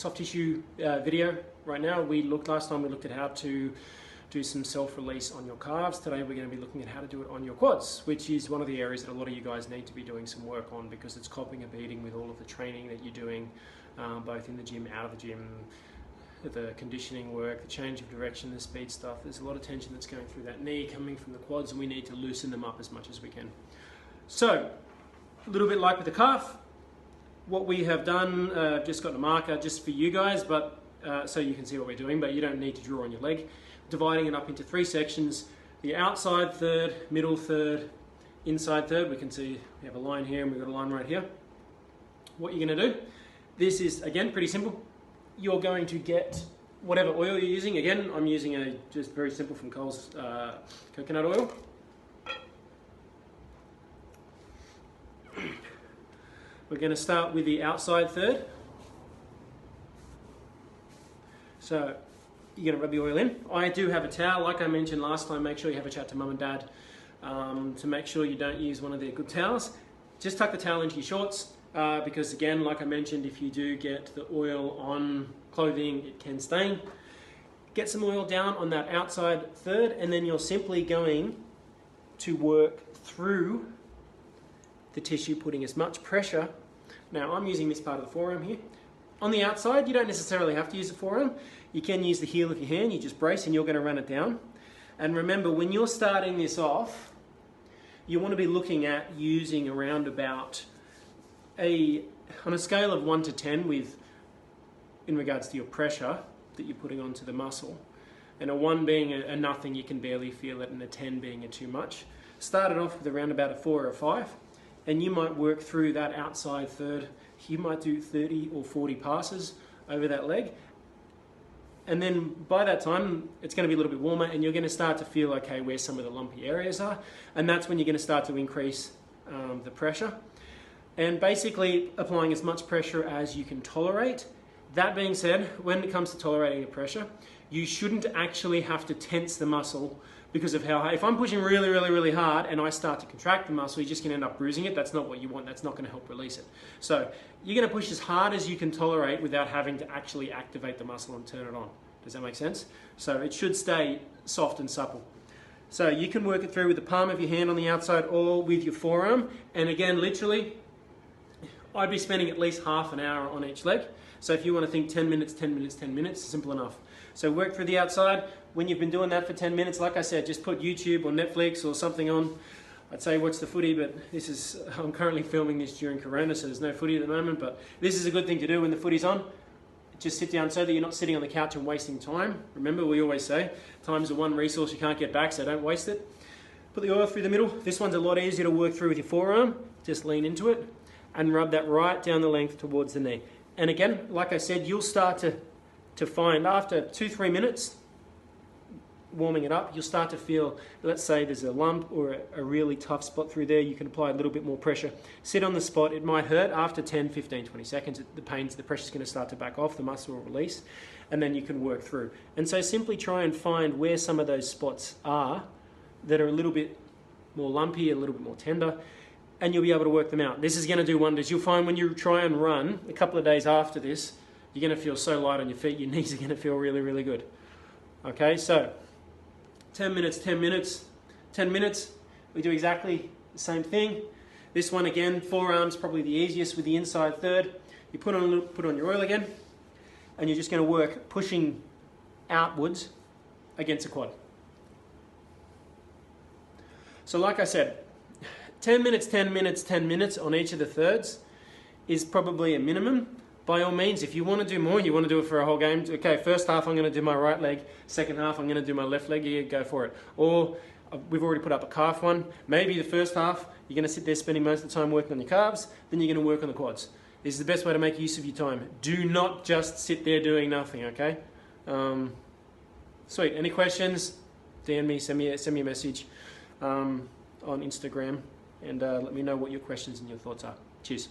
soft tissue video right now. Last time we looked at how to do some self-release on your calves. Today we're going to be looking at how to do it on your quads, which is one of the areas that a lot of you guys need to be doing some work on, because it's copping a beating with all of the training that you're doing, both in the gym, out of the gym, the conditioning work, the change of direction, the speed stuff. There's a lot of tension that's going through that knee, coming from the quads, and we need to loosen them up as much as we can. So, a little bit like with the calf, what we have done, just got a marker just for you guys, but so you can see what we're doing, but you don't need to draw on your leg. Dividing it up into 3 sections: the outside third, middle third, inside third. We can see we have a line here and we've got a line right here. What you're going to do, this is again pretty simple. You're going to get whatever oil you're using. Again, I'm using just very simple from Coles coconut oil. We're going to start with the outside third. So you're going to rub the oil in. I do have a towel, like I mentioned last time. Make sure you have a chat to mum and dad to make sure you don't use one of their good towels. Just tuck the towel into your shorts because, again, like I mentioned, if you do get the oil on clothing, it can stain. Get some oil down on that outside third, and then you're simply going to work through the tissue, putting as much pressure. Now, I'm using this part of the forearm here. On the outside, you don't necessarily have to use the forearm. You can use the heel of your hand. You just brace and you're going to run it down. And remember, when you're starting this off, you want to be looking at using around about on a scale of 1 to 10 in regards to your pressure that you're putting onto the muscle. And a 1 being a nothing, you can barely feel it, and a 10 being a too much. Start it off with around about a 4 or a 5. And you might work through that outside third. You might do 30 or 40 passes over that leg. And then by that time, it's going to be a little bit warmer and you're going to start to feel, okay, where some of the lumpy areas are. And that's when you're going to start to increase the pressure. And basically applying as much pressure as you can tolerate. That being said, when it comes to tolerating the pressure, you shouldn't actually have to tense the muscle because of how high. If I'm pushing really, really, really hard and I start to contract the muscle, you're just going to end up bruising it. That's not what you want. That's not going to help release it. So you're going to push as hard as you can tolerate without having to actually activate the muscle and turn it on. Does that make sense? So it should stay soft and supple. So you can work it through with the palm of your hand on the outside or with your forearm. And again, literally, I'd be spending at least half an hour on each leg. So if you want to think 10 minutes, 10 minutes, 10 minutes, simple enough. So work through the outside. When you've been doing that for 10 minutes, like I said, just put YouTube or Netflix or something on. I'd say watch the footy, but I'm currently filming this during Corona, so there's no footy at the moment, but this is a good thing to do when the footy's on. Just sit down so that you're not sitting on the couch and wasting time. Remember, we always say, time's the one resource you can't get back, so don't waste it. Put the oil through the middle. This one's a lot easier to work through with your forearm. Just lean into it and rub that right down the length towards the knee. And again, like I said, you'll start to find after 2-3 minutes warming it up, you'll start to feel, let's say there's a lump or a really tough spot through there, you can apply a little bit more pressure. Sit on the spot. It might hurt. After 10, 15, 20 seconds, the pressure's going to start to back off, the muscle will release, and then you can work through. And so simply try and find where some of those spots are that are a little bit more lumpy, a little bit more tender, and you'll be able to work them out. This is going to do wonders. You'll find when you try and run a couple of days after this, you're going to feel so light on your feet, your knees are going to feel really, really good. Okay, so 10 minutes, 10 minutes, 10 minutes. We do exactly the same thing. This one again, forearms probably the easiest with the inside third. You put on your oil again, and you're just going to work pushing outwards against the quad. So like I said, 10 minutes, 10 minutes, 10 minutes on each of the thirds is probably a minimum. By all means, if you want to do more, you want to do it for a whole game, okay, first half I'm going to do my right leg, second half I'm going to do my left leg, yeah, go for it. Or we've already put up a calf one. Maybe the first half, you're going to sit there spending most of the time working on your calves, then you're going to work on the quads. This is the best way to make use of your time. Do not just sit there doing nothing, okay? Sweet. Any questions? DM me, send me a message on Instagram, and let me know what your questions and your thoughts are. Cheers.